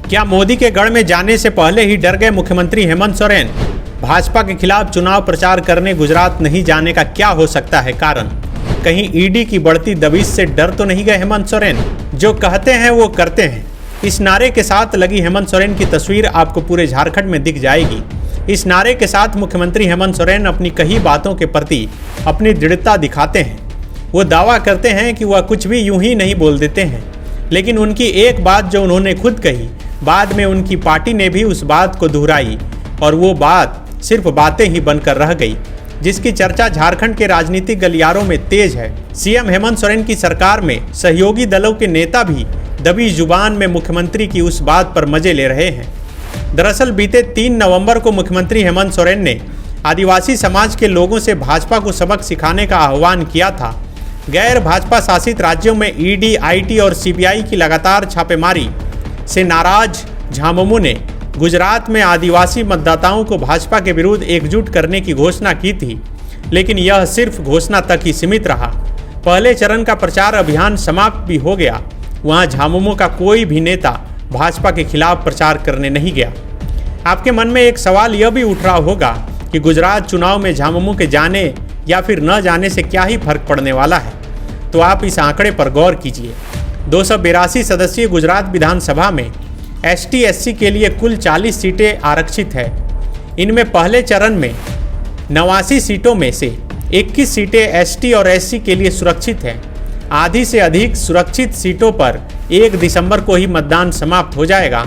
क्या मोदी के गढ़ में जाने से पहले ही डर गए मुख्यमंत्री हेमंत सोरेन? भाजपा के खिलाफ चुनाव प्रचार करने गुजरात नहीं जाने का क्या हो सकता है कारण? कहीं ईडी की बढ़ती दबिश से डर तो नहीं गए हेमंत सोरेन? जो कहते हैं वो करते हैं, इस नारे के साथ लगी हेमंत सोरेन की तस्वीर आपको पूरे झारखंड में दिख जाएगी। इस नारे के साथ मुख्यमंत्री हेमंत सोरेन अपनी कही बातों के प्रति अपनी दृढ़ता दिखाते हैं। वो दावा करते हैं कि वह कुछ भी यूं ही नहीं बोल देते हैं, लेकिन उनकी एक बात जो उन्होंने खुद कही, बाद में उनकी पार्टी ने भी उस बात को दोहराई और वो बात सिर्फ बातें ही बनकर रह गई, जिसकी चर्चा झारखंड के राजनीतिक गलियारों में तेज है। सीएम हेमंत सोरेन की सरकार में सहयोगी दलों के नेता भी दबी जुबान में मुख्यमंत्री की उस बात पर मजे ले रहे हैं। दरअसल बीते 3 नवंबर को मुख्यमंत्री हेमंत सोरेन ने आदिवासी समाज के लोगों से भाजपा को सबक सिखाने का आह्वान किया था। गैर भाजपा शासित राज्यों में ईडी, आईटी और सीबीआई की लगातार छापेमारी से नाराज झामुमो ने गुजरात में आदिवासी मतदाताओं को भाजपा के विरुद्ध एकजुट करने की घोषणा की थी, लेकिन यह सिर्फ घोषणा तक ही सीमित रहा। पहले चरण का प्रचार अभियान समाप्त भी हो गया। वहां झामुमो का कोई भी नेता भाजपा के खिलाफ प्रचार करने नहीं गया। आपके मन में एक सवाल यह भी उठ रहा होगा कि गुजरात चुनाव में झामुमो के जाने या फिर न जाने से क्या ही फर्क पड़ने वाला है। तो आप इस आंकड़े पर गौर कीजिए। 282 सदस्यीय गुजरात विधानसभा में एसटी एससी के लिए कुल 40 सीटें आरक्षित है। इनमें पहले चरण में 89 सीटों में से 21 सीटें एसटी और एससी के लिए सुरक्षित हैं। आधी से अधिक सुरक्षित सीटों पर 1 दिसंबर को ही मतदान समाप्त हो जाएगा।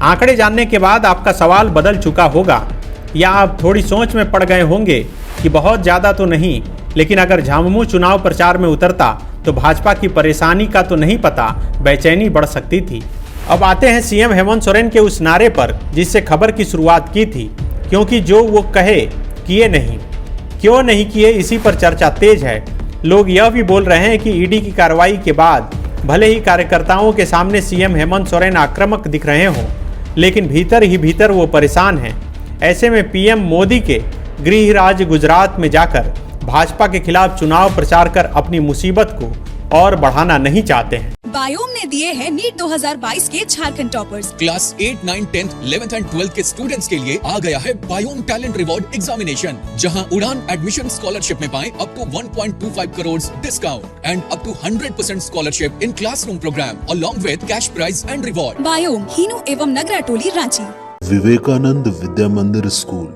आंकड़े जानने के बाद आपका सवाल बदल चुका होगा या आप थोड़ी सोच में पड़ गए होंगे कि बहुत ज़्यादा तो नहीं, लेकिन अगर झामुमो चुनाव प्रचार में उतरता तो भाजपा की परेशानी का तो नहीं पता, बेचैनी बढ़ सकती थी। अब आते हैं सीएम हेमंत सोरेन के उस नारे पर जिससे खबर की शुरुआत की थी, क्योंकि जो वो कहे किए नहीं, क्यों नहीं किए, इसी पर चर्चा तेज है। लोग यह भी बोल रहे हैं कि ईडी की कार्रवाई के बाद भले ही कार्यकर्ताओं के सामने सीएम हेमंत सोरेन आक्रामक दिख रहे हों, लेकिन भीतर ही भीतर वो परेशान हैं। ऐसे में पीएम मोदी के गृह राज्य गुजरात में जाकर भाजपा के खिलाफ चुनाव प्रचार कर अपनी मुसीबत को और बढ़ाना नहीं चाहते हैं। बायोम ने दिए हैं नीट 2022 के Jharkhand toppers. Class 8, 9, 10, 11th and 12th के स्टूडेंट्स के लिए आ गया है बायोम टैलेंट रिवॉर्ड एग्जामिनेशन, जहां उड़ान एडमिशन स्कॉलरशिप में पाएं up to 1.25 crore discount and up to 100% scholarship in classroom programme along with cash prize and reward. बायोम, हीनू एवं नगरा टोली, रांची। विवेकानंद विद्या मंदिर स्कूल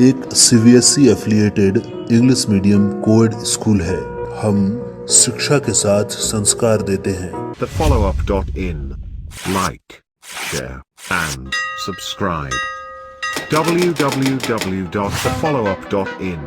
एक CBSE affiliated English medium coed school है। हम शिक्षा के साथ संस्कार देते हैं। thefollowup.in. Like, share and subscribe. www.thefollowup.in